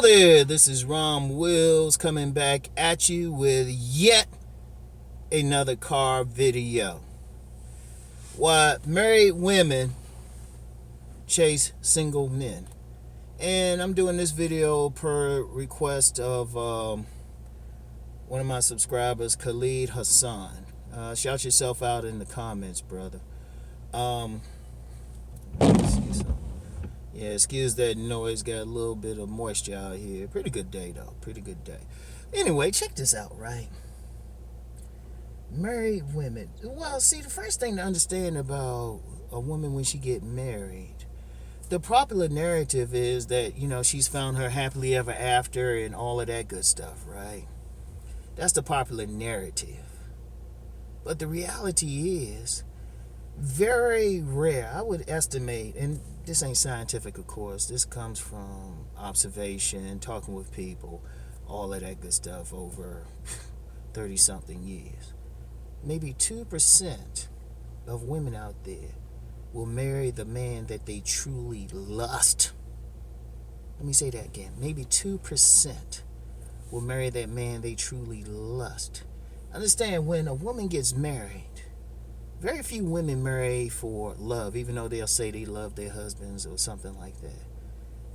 there, this is Rom Wills coming back at you with yet another car video. Why married women chase single men. And I'm doing this video per request of one of my subscribers, Khalid Hassan. Shout yourself out in the comments, brother. Yeah, excuse that noise. Got a little bit of moisture out here. Pretty good day, though. Pretty good day. Anyway, check this out, right? Married women. Well, see, the first thing to understand about a woman when she get married, the popular narrative is that, she's found her happily ever after and all of that good stuff, right? That's the popular narrative. But the reality is very rare. I would estimate, and this ain't scientific, of course. This comes from observation, talking with people, all of that good stuff over 30-something years. Maybe 2% of women out there will marry the man that they truly lust. Let me say that again. Maybe 2% will marry that man they truly lust. Understand, when a woman gets married, very few women marry for love, even though they'll say they love their husbands or something like that.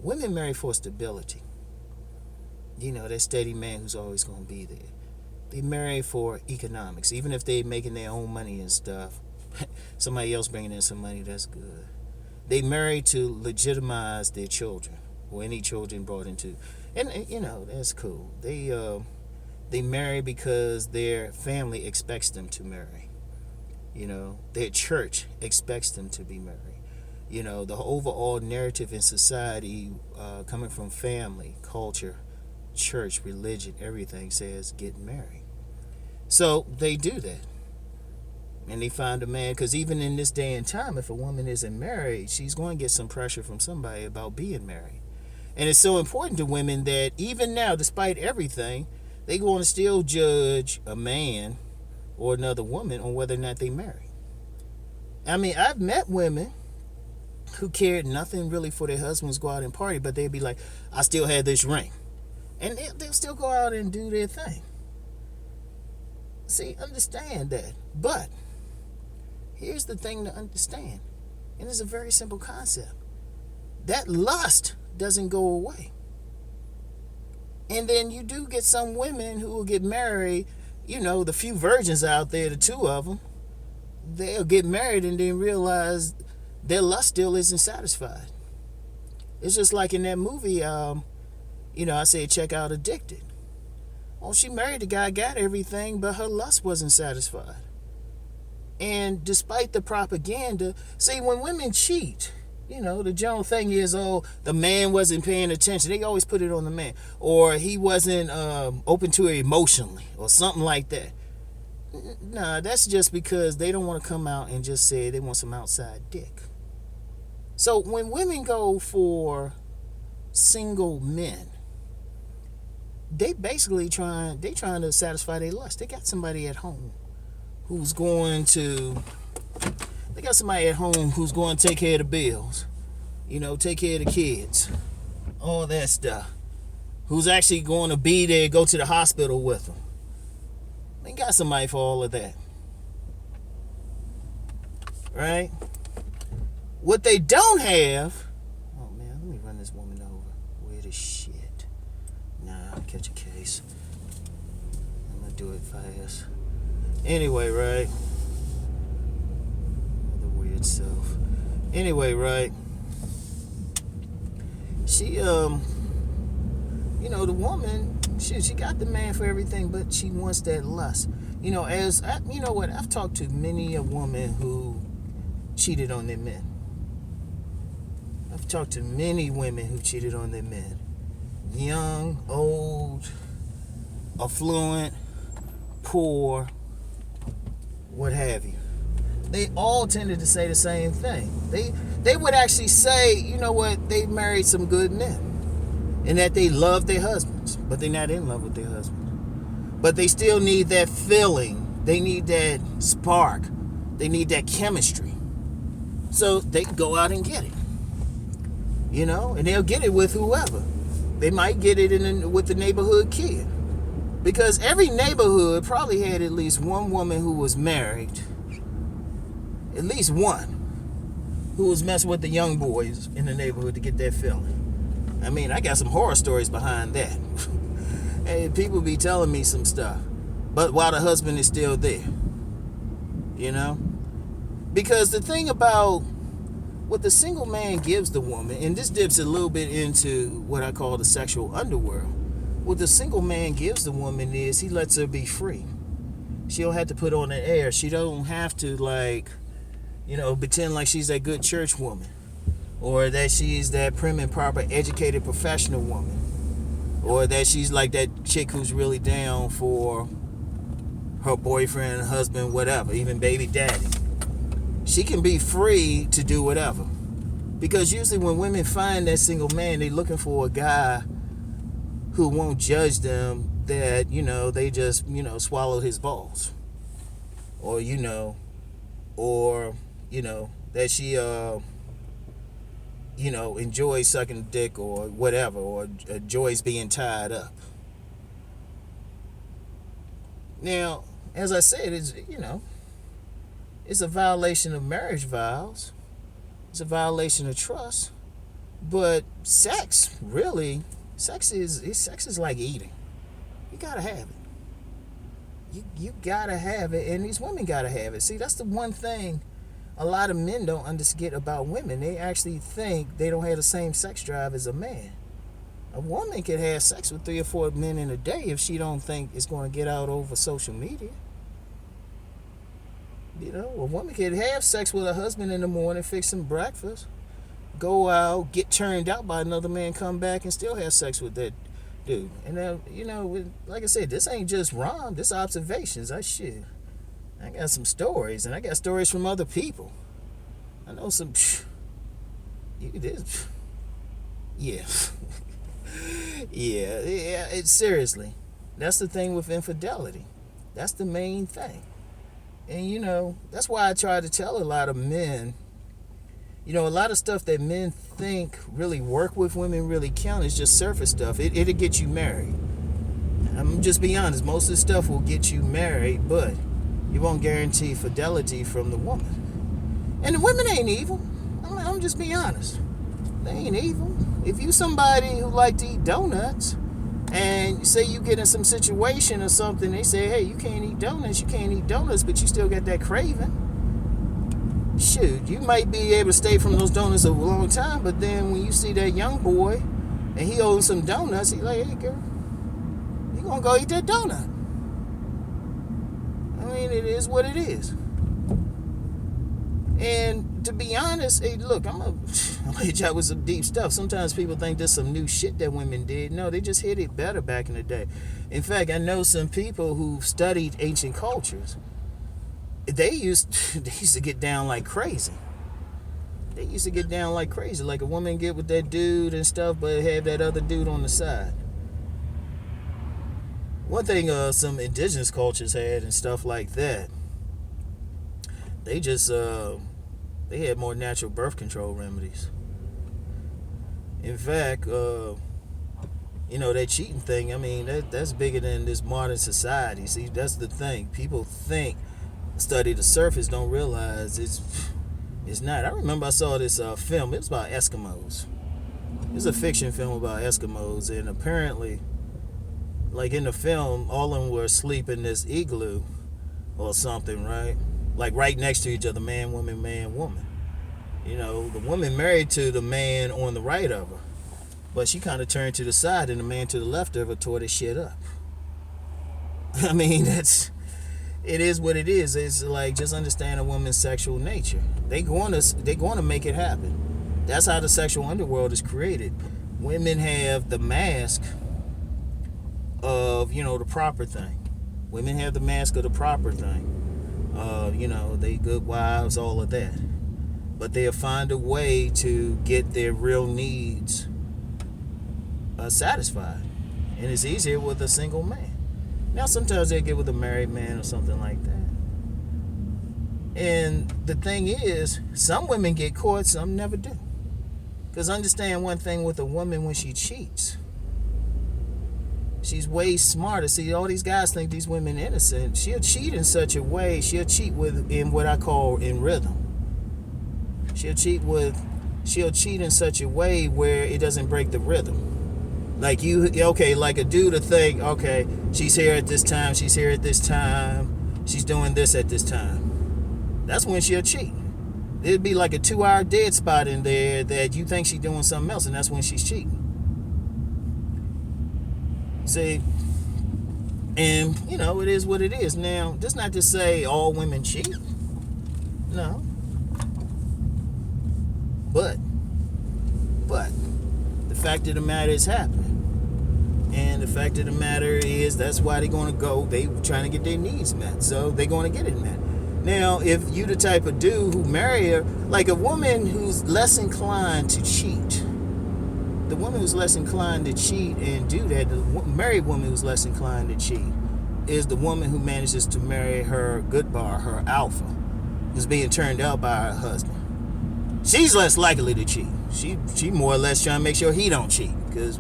Women marry for stability. That steady man who's always going to be there. They marry for economics. Even if they're making their own money and stuff, somebody else bringing in some money, that's good. They marry to legitimize their children, or any children brought into. And that's cool. They marry because their family expects them to marry. Their church expects them to be married. The overall narrative in society, coming from family, culture, church, religion, everything says get married. So they do that. And they find a man, because even in this day and time, if a woman isn't married, she's going to get some pressure from somebody about being married. And it's so important to women that even now, despite everything, they going to still judge a man or another woman on whether or not they marry. I mean, I've met women who cared nothing really for their husbands, go out and party, but they'd be like, I still had this ring. And they'll still go out and do their thing. See, understand that. But here's the thing to understand. And it's a very simple concept. That lust doesn't go away. And then you do get some women who will get married, the few virgins out there, the two of them, they'll get married and then realize their lust still isn't satisfied. It's just like in that movie, I said, check out Addicted. Well, she married the guy, got everything, but her lust wasn't satisfied. And despite the propaganda, see, when women cheat, the general thing is, the man wasn't paying attention. They always put it on the man. Or he wasn't open to it emotionally, or something like that. Nah, that's just because they don't want to come out and just say they want some outside dick. So when women go for single men, they basically trying to satisfy their lust. They got somebody at home who's going to take care of the bills, take care of the kids, all that stuff. Who's actually going to be there, go to the hospital with them. They got somebody for all of that. Right? What they don't have, oh man, let me run this woman over. Where the shit? Nah, I'll catch a case. I'm gonna do it fast. Anyway, right? The weird self. Anyway, right? She, the woman, she got the man for everything, but she wants that lust. I've talked to many a woman who cheated on their men. I've talked to many women who cheated on their men. Young, old, affluent, poor, what have you. They all tended to say the same thing. They would actually say, they married some good men. And that they love their husbands, but they're not in love with their husband. But they still need that feeling. They need that spark. They need that chemistry. So they go out and get it. And they'll get it with whoever. They might get it with the neighborhood kid. Because every neighborhood probably had at least one woman who was married. At least one. Who was messing with the young boys in the neighborhood to get that feeling. I mean, I got some horror stories behind that. And people be telling me some stuff. But while the husband is still there. You know? Because the thing about what the single man gives the woman, and this dips a little bit into what I call the sexual underworld. What the single man gives the woman is he lets her be free. She don't have to put on an air. She don't have to pretend like she's that good church woman. Or that she's that prim and proper educated professional woman. Or that she's like that chick who's really down for her boyfriend, husband, whatever, even baby daddy. She can be free to do whatever. Because usually when women find that single man, they're looking for a guy who won't judge them that, they just, swallowed his balls. Or, that she, enjoys sucking dick or whatever, or enjoys being tied up. Now, as I said, it's a violation of marriage vows. It's a violation of trust. But sex is like eating. You gotta have it. You gotta have it, and these women gotta have it. See, that's the one thing a lot of men don't understand about women. They actually think they don't have the same sex drive as a man. A woman can have sex with 3 or 4 men in a day if she don't think it's going to get out over social media. A woman can have sex with her husband in the morning, fix some breakfast, go out, get turned out by another man, come back and still have sex with that dude. And like I said, this ain't just Rom, this observations. I got some stories, and I got stories from other people. I know some. Yeah. It's seriously. That's the thing with infidelity. That's the main thing. And that's why I try to tell a lot of men, a lot of stuff that men think really work with women really count is just surface stuff. It'll get you married. I'm just be honest, most of the stuff will get you married, but you won't guarantee fidelity from the woman. And the women ain't evil. I'm just be honest. They ain't evil. If you somebody who like to eat donuts, and say you get in some situation or something, they say, hey, you can't eat donuts, but you still got that craving. Shoot, you might be able to stay from those donuts a long time, but then when you see that young boy, and he owns some donuts, he's like, hey, girl, you gonna go eat that donut. I mean, it is what it is. And to be honest, hey, look, I'm gonna hit y'all with some deep stuff. Sometimes people think there's some new shit that women did. No, they just hit it better back in the day. In fact, I know some people who studied ancient cultures. They used to get down like crazy. Like a woman get with that dude and stuff, but have that other dude on the side. One thing some indigenous cultures had and stuff like that, they just they had more natural birth control remedies. In fact, that cheating thing, I mean, that's bigger than this modern society. See, that's the thing. People study the surface, don't realize it's not. I remember I saw this film. It was about Eskimos. It was a fiction film about Eskimos, and apparently, like in the film, all of them were asleep in this igloo or something, right? Like right next to each other, man, woman, man, woman. The woman married to the man on the right of her, but she kind of turned to the side, and the man to the left of her tore this shit up. I mean, it is what it is. It's like, just understand a woman's sexual nature. They going to make it happen. That's how the sexual underworld is created. Women have the mask of, the proper thing. Women have the mask of the proper thing. They good wives, all of that. But they'll find a way to get their real needs satisfied. And it's easier with a single man. Now, sometimes they get with a married man or something like that. And the thing is, some women get caught, some never do. Because understand one thing with a woman when she cheats, She's way smarter. See, all these guys think these women innocent. She'll cheat in such a way. She'll cheat in what I call in rhythm. She'll cheat in such a way where it doesn't break the rhythm. Like like a dude to think, okay, she's here at this time, she's here at this time, she's doing this at this time. That's when she'll cheat. It'd be like a 2-hour dead spot in there that you think she's doing something else, and that's when she's cheating. See, and it is what it is. Now, that's not to say all women cheat. No. But the fact of the matter is happening. And the fact of the matter is that's why they're going to go. They trying to get their needs met. So they're going to get it met. Now, if you the type of dude who marry her, like a woman who's less inclined to cheat, the woman who's less inclined to cheat and do that, the married woman who's less inclined to cheat, is the woman who manages to marry her good bar, her alpha, who's being turned out by her husband. She's less likely to cheat. She more or less trying to make sure he don't cheat, because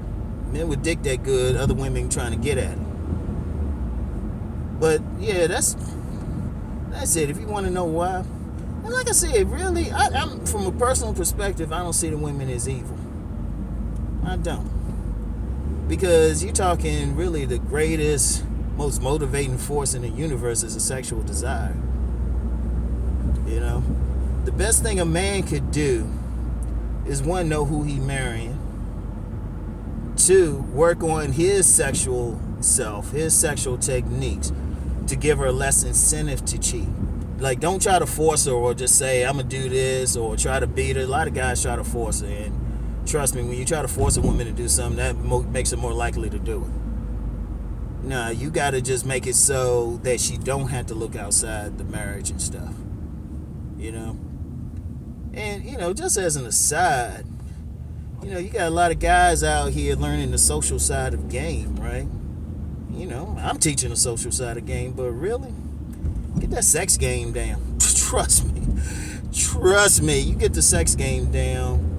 men with dick that good, other women trying to get at him. But yeah, that's it. If you want to know why, and like I said, really, I'm from a personal perspective, I don't see the women as evil. I don't, because you're talking really the greatest, most motivating force in the universe is a sexual desire. The best thing a man could do is, one, know who he's marrying. 2, work on his sexual self, his sexual techniques, to give her less incentive to cheat. Like, don't try to force her or just say, I'm going to do this, or try to beat her. A lot of guys try to force her, and trust me, when you try to force a woman to do something, that makes her more likely to do it. Nah, you got to just make it so that she don't have to look outside the marriage and stuff. And, just as an aside, you got a lot of guys out here learning the social side of game, right? I'm teaching the social side of game, but really, get that sex game down. Trust me, you get the sex game down.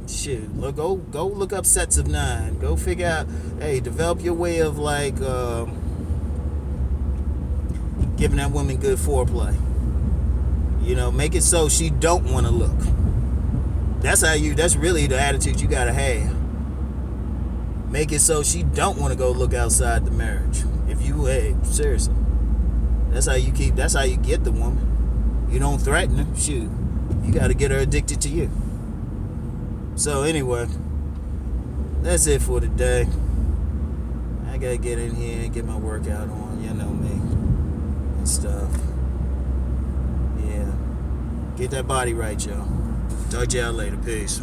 Shit, go look up sets of 9. Go figure out, hey, develop your way of giving that woman good foreplay. Make it so she don't want to look. That's really the attitude you gotta have. Make it so she don't want to go look outside the marriage. Seriously. That's how you get the woman. You don't threaten her. Shoot. You gotta get her addicted to you. So anyway, that's it for today. I gotta get in here and get my workout on, you know me, and stuff. Yeah. Get that body right, y'all. Talk to y'all later. Peace.